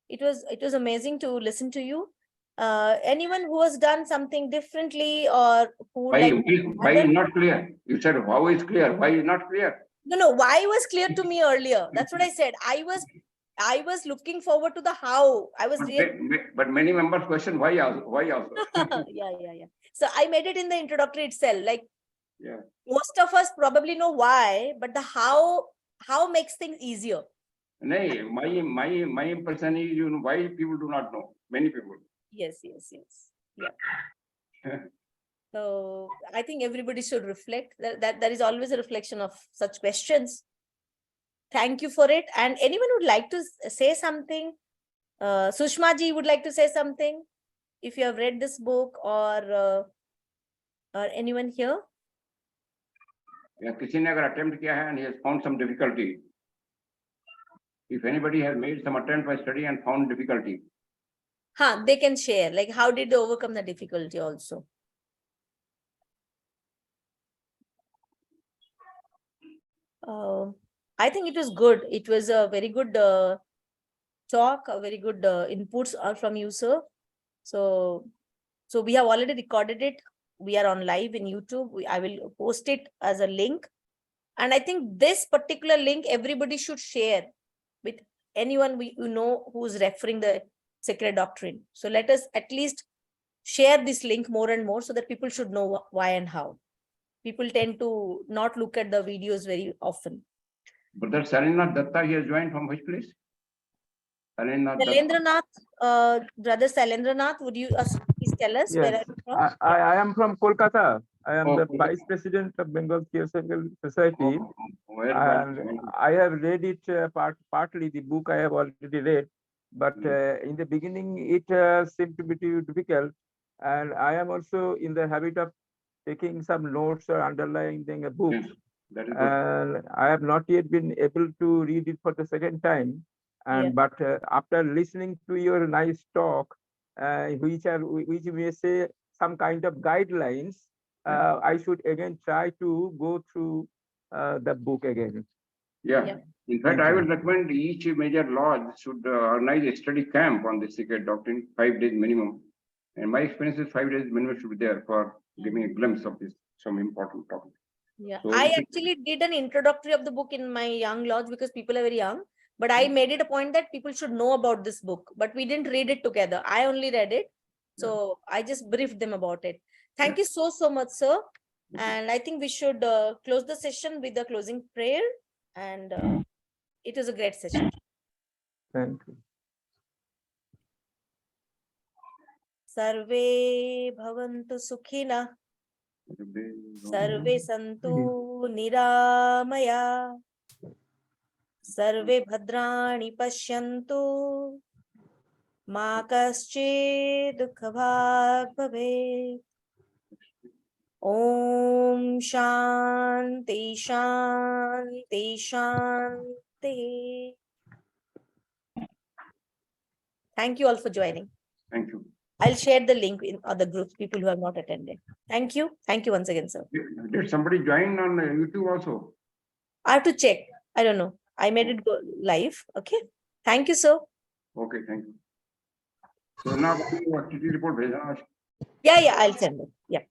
It was amazing to listen to you. Anyone who has done something differently or who would like Why is not clear? You said how is clear? Why is not clear? No, why was clear to me earlier. That's what I said. I was looking forward to the how. I was really But many members question why also. Why also? yeah. So I made it in the introductory itself. Like Yeah. most of us probably know why, but the how makes things easier. Nay, my impression is, why people do not know. Many people. Yes. Yeah. So I think everybody should reflect. That there is always a reflection of such questions. Thank you for it. And anyone would like to say something? Sushma ji would like to say something. If you have read this book, or anyone here? Yeah, किसी ने अगर attempt किया है and he has found some difficulty. If anybody has made some attempt by study and found difficulty. They can share. Like how did they overcome the difficulty also? I think it was good. It was a very good talk, a very good inputs from you, sir. So we have already recorded it. We are on live in YouTube. I will post it as a link. And I think this particular link, everybody should share with anyone who's referring the Sacred Doctrine. So let us at least share this link more and more so that people should know why and how. People tend to not look at the videos very often. Brother Sarendranath Datta, he has joined from which place? Sailendranath, brother Sailendranath, would you please tell us where are Yes, you from? I am from Kolkata. I am the Okay. Vice President of Bengal Theosophical Society. Where And I have read it partly, the book I have already read, but in the beginning it seemed to be too difficult. And I am also in the habit of taking some notes or underlining a book. Yes, that is good. And I have not yet been able to read it for the second time. And but after listening to your nice talk, which you may say some kind of guidelines, I should again try to go through the book again. Yeah. In fact, Thank I you. will recommend each major lodge should organize a study camp on the Sacred Doctrine, 5 days minimum. And my experience is 5 days minimum should be there for giving a glimpse of this, some important topic. Yeah, So I actually did an introductory of the book in my young lodge because people are very young. But I made it a point that people should know about this book. But we didn't read it together. I only read it. So I just briefed them about it. Thank you so much, sir. And I think we should close the session with the closing prayer. And it was a great session. Thank you. Sarve bhavantu sukhina. Sarve santu niramaya. Sarve bhadrani pashyantu. Ma kaschid dukhabhag bhavet. Om Shanti Shanti Shanti. Thank you all for joining. Thank you. I'll share the link in other groups, people who have not attended. Thank you. Thank you once again, sir. Did somebody join on YouTube also? I have to check. I don't know. I made it go live. Okay. Thank you, sir. Okay, thank you. So now, what did you report? Yeah, I'll send it. Yeah.